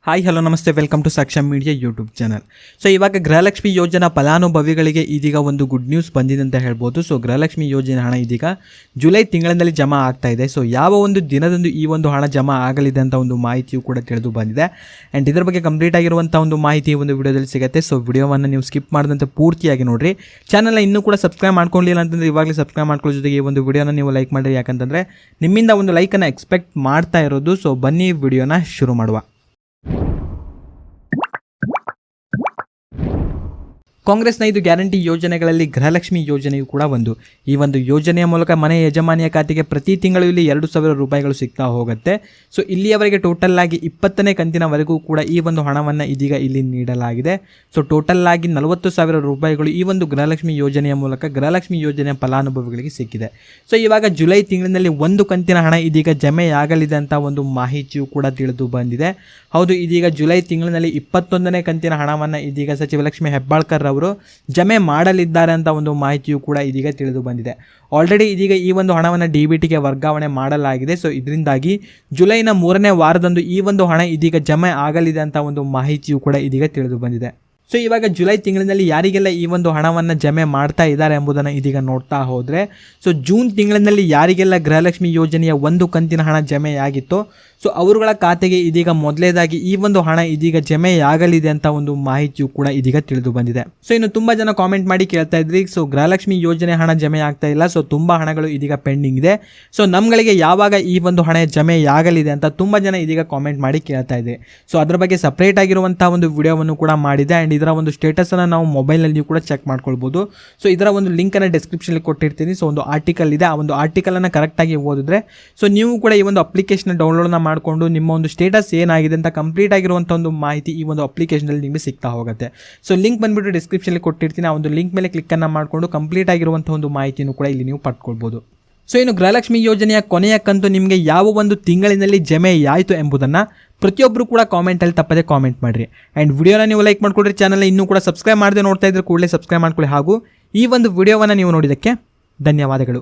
Hi hello ನಮಸ್ತೆ, welcome to Saksha media YouTube channel. So ಇವಾಗ ಗೃಹಲಕ್ಷ್ಮಿ ಯೋಜನಾ ಫಲಾನುಭವಿಗಳಿಗೆ ಇದೀಗ ಒಂದು ಗುಡ್ ನ್ಯೂಸ್ ಬಂದಿದೆ ಅಂತ ಹೇಳ್ಬೋದು. ಸೊ ಗೃಹಲಕ್ಷ್ಮಿ ಯೋಜನೆ ಹಣ ಇದೀಗ ಜುಲೈ ತಿಂಗಳಿನಲ್ಲಿ ಜಮಾ ಆಗ್ತಾ ಇದೆ. ಸೊ ಯಾವ ಒಂದು ದಿನದಂದು ಈ ಒಂದು ಹಣ ಜಮಾ ಆಗಲಿದೆ ಅಂತ ಒಂದು ಮಾಹಿತಿಯು ಕೂಡ ತಿಳಿದು ಬಂದಿದೆ. ಆ್ಯಂಡ್ ಇದರ ಬಗ್ಗೆ ಕಂಪ್ಲೀಟ್ ಆಗಿರುವಂಥ ಒಂದು ಮಾಹಿತಿ ಒಂದು ವಿಡಿಯೋದಲ್ಲಿ ಸಿಗುತ್ತೆ. ಸೊ ವಿಡಿಯೋವನ್ನು ನೀವು ಸ್ಕಿಪ್ ಮಾಡಿದಂತೆ ಪೂರ್ತಿಯಾಗಿ ನೋಡಿರಿ. ಚಾನಲ್ನ ಇನ್ನೂ ಕೂಡ ಸಬ್ಸ್ಕ್ರೈಬ್ ಮಾಡ್ಕೊಳ್ಳಿಲ್ಲ ಅಂತಂದರೆ ಇವಾಗಲೇ ಸಬ್ಸ್ಕ್ರೈಬ್ ಮಾಡ್ಕೊಳ್ಳೋ ಜೊತೆಗೆ ಈ ಒಂದು ವಿಡಿಯೋನ ನೀವು ಲೈಕ್ ಮಾಡಿರಿ, ಯಾಕಂತಂದರೆ ನಿಮ್ಮಿಂದ ಒಂದು ಲೈಕನ್ನು ಎಕ್ಸ್ಪೆಕ್ಟ್ ಮಾಡ್ತಾ ಇರೋದು. ಸೊ ಬನ್ನಿ ವಿಡಿಯೋನ ಶುರು ಮಾಡುವ. ಕಾಂಗ್ರೆಸ್ನ 5 ಗ್ಯಾರಂಟಿ ಯೋಜನೆಗಳಲ್ಲಿ ಗೃಹಲಕ್ಷ್ಮಿ ಯೋಜನೆಯು ಕೂಡ ಒಂದು. ಈ ಒಂದು ಯೋಜನೆಯ ಮೂಲಕ ಮನೆ ಯಜಮಾನಿಯ ಖಾತೆಗೆ ಪ್ರತಿ ತಿಂಗಳು ಇಲ್ಲಿ 2,000 ರೂಪಾಯಿಗಳು ಸಿಗ್ತಾ ಹೋಗುತ್ತೆ. ಸೊ ಇಲ್ಲಿಯವರೆಗೆ ಟೋಟಲ್ ಆಗಿ 20ನೇ ಕಂತಿನವರೆಗೂ ಕೂಡ ಈ ಒಂದು ಹಣವನ್ನು ಇದೀಗ ಇಲ್ಲಿ ನೀಡಲಾಗಿದೆ. ಸೊ ಟೋಟಲ್ ಆಗಿ 40,000 ರೂಪಾಯಿಗಳು ಈ ಒಂದು ಗೃಹಲಕ್ಷ್ಮಿ ಯೋಜನೆಯ ಮೂಲಕ ಗೃಹಲಕ್ಷ್ಮಿ ಯೋಜನೆಯ ಫಲಾನುಭವಿಗಳಿಗೆ ಸಿಕ್ಕಿದೆ. ಸೊ ಇವಾಗ ಜುಲೈ ತಿಂಗಳಿನಲ್ಲಿ ಒಂದು ಕಂತಿನ ಹಣ ಇದೀಗ ಜಮೆಯಾಗಲಿದೆ ಅಂತ ಒಂದು ಮಾಹಿತಿಯು ಕೂಡ ತಿಳಿದು ಬಂದಿದೆ. ಹೌದು, ಇದೀಗ ಜುಲೈ ತಿಂಗಳಿನಲ್ಲಿ 21ನೇ ಕಂತಿನ ಹಣವನ್ನು ಇದೀಗ ಸಚಿವ ಲಕ್ಷ್ಮೀ ಹೆಬ್ಬಾಳ್ಕರ್ ಅವರು ಜಮೆ ಮಾಡಲಿದ್ದಾರೆ ಅಂತ ಒಂದು ಮಾಹಿತಿಯು ಕೂಡ ಇದೀಗ ತಿಳಿದು ಬಂದಿದೆ. ಆಲ್ರೆಡಿ ಇದೀಗ ಈ ಒಂದು ಹಣವನ್ನು DBTಗೆ ವರ್ಗಾವಣೆ ಮಾಡಲಾಗಿದೆ. ಸೊ ಇದರಿಂದಾಗಿ ಜುಲೈನ 3ನೇ ವಾರದಂದು ಈ ಒಂದು ಹಣ ಇದೀಗ ಜಮೆ ಆಗಲಿದೆ ಅಂತ ಒಂದು ಮಾಹಿತಿಯು ಕೂಡ ಇದೀಗ ತಿಳಿದು ಬಂದಿದೆ. ಸೊ ಇವಾಗ ಜುಲೈ ತಿಂಗಳಿನಲ್ಲಿ ಯಾರಿಗೆಲ್ಲ ಈ ಒಂದು ಹಣವನ್ನು ಜಮೆ ಮಾಡ್ತಾ ಇದ್ದಾರೆ ಎಂಬುದನ್ನು ಇದೀಗ ನೋಡ್ತಾ ಹೋದರೆ, ಸೊ ಜೂನ್ ತಿಂಗಳಿನಲ್ಲಿ ಯಾರಿಗೆಲ್ಲ ಗೃಹಲಕ್ಷ್ಮಿ ಯೋಜನೆಯ ಒಂದು ಕಂತಿನ ಹಣ ಜಮೆಯಾಗಿತ್ತೋ ಸೊ ಅವರುಗಳ ಖಾತೆಗೆ ಇದೀಗ ಮೊದಲೇದಾಗಿ ಈ ಒಂದು ಹಣ ಇದೀಗ ಜಮೆಯಾಗಲಿದೆ ಅಂತ ಒಂದು ಮಾಹಿತಿಯು ಕೂಡ ಇದೀಗ ತಿಳಿದು ಬಂದಿದೆ. ಸೊ ಇನ್ನು ತುಂಬ ಜನ ಕಾಮೆಂಟ್ ಮಾಡಿ ಕೇಳ್ತಾ ಇದ್ರಿ, ಸೊ ಗೃಹಲಕ್ಷ್ಮಿ ಯೋಜನೆ ಹಣ ಜಮೆ ಆಗ್ತಾ ಇಲ್ಲ, ಸೊ ತುಂಬ ಹಣಗಳು ಇದೀಗ ಪೆಂಡಿಂಗ್ ಇದೆ, ಸೊ ನಮ್ಗಳಿಗೆ ಯಾವಾಗ ಈ ಒಂದು ಹಣ ಜಮೆಯಾಗಲಿದೆ ಅಂತ ತುಂಬ ಜನ ಇದೀಗ ಕಾಮೆಂಟ್ ಮಾಡಿ ಕೇಳ್ತಾ ಇದೆ. ಸೊ ಅದರ ಬಗ್ಗೆ ಸಪ್ರೇಟ್ ಆಗಿರುವಂಥ ಒಂದು ವಿಡಿಯೋವನ್ನು ಕೂಡ ಮಾಡಿದೆ. ಆ್ಯಂಡ್ ಇದರ ಒಂದು ಸ್ಟೇಟಸನ್ನು ನಾವು ಮೊಬೈಲ್ನಲ್ಲಿ ಕೂಡ ಚೆಕ್ ಮಾಡ್ಕೊಳ್ಬೋದು. ಸೊ ಇದರ ಒಂದು ಲಿಂಕನ್ನು ಡಿಸ್ಕ್ರಿಪ್ಷನಲ್ಲಿ ಕೊಟ್ಟಿರ್ತೀನಿ. ಸೊ ಒಂದು ಆರ್ಟಿಕಲ್ ಇದೆ, ಆ ಒಂದು ಆರ್ಟಿಕಲನ್ನು ಕರೆಕ್ಟಾಗಿ ಓದಿದ್ರೆ ಸೊ ನೀವು ಕೂಡ ಈ ಒಂದು ಅಪ್ಲಿಕೇಶನ್ ಡೌನ್ಲೋಡ್ನ ಮಾಡಿಕೊಂಡು ನಿಮ್ಮ ಒಂದು ಸ್ಟೇಟಸ್ ಏನಾಗಿದೆ ಅಂತ ಕಂಪ್ಲೀಟ್ ಆಗಿರುವಂಥ ಒಂದು ಮಾಹಿತಿ ಈ ಒಂದು ಅಪ್ಲಿಕೇಶನಲ್ಲಿ ನಿಮಗೆ ಸಿಗ್ತಾ ಹೋಗುತ್ತೆ. ಸೊ ಲಿಂಕ್ ಬಂದುಬಿಟ್ಟು ಡಿಸ್ಕ್ರಿಪ್ಷನಲ್ಲಿ ಕೊಟ್ಟಿರ್ತೀನಿ. ಆ ಒಂದು ಲಿಂಕ್ ಮೇಲೆ ಕ್ಲಿಕ್ಕನ್ನು ಮಾಡಿಕೊಂಡು ಕಂಪ್ಲೀಟ್ ಆಗಿರುವಂಥ ಒಂದು ಮಾಹಿತಿನೂ ಕೂಡ ಇಲ್ಲಿ ನೀವು ಪಡ್ಕೊಳ್ಬೋದು. ಸೊ ಇನ್ನು ಗೃಹಲಕ್ಷ್ಮಿ ಯೋಜನೆಯ ಕೊನೆಯ ಕಂತು ನಿಮಗೆ ಯಾವ ಒಂದು ತಿಂಗಳಿನಲ್ಲಿ ಜಮೆಯಾಯಿತು ಎಂಬುದನ್ನು ಪ್ರತಿಯೊಬ್ಬರು ಕೂಡ ಕಾಮೆಂಟಲ್ಲಿ ತಪ್ಪದೆ ಕಾಮೆಂಟ್ ಮಾಡಿರಿ. ಆ್ಯಂಡ್ ವಿಡಿಯೋನ ನೀವು ಲೈಕ್ ಮಾಡಿಕೊಡ್ರಿ. ಚಾನಲ್ ಇನ್ನೂ ಕೂಡ ಸಬ್ಸ್ಕ್ರೈಬ್ ಮಾಡದೆ ನೋಡ್ತಾ ಇದ್ರೆ ಕೂಡಲೇ ಸಬ್ಸ್ಕ್ರೈಬ್ ಮಾಡ್ಕೊಳ್ಳಿ. ಹಾಗೂ ಈ ಒಂದು ವಿಡಿಯೋವನ್ನು ನೀವು ನೋಡಿದ್ದಕ್ಕೆ ಧನ್ಯವಾದಗಳು.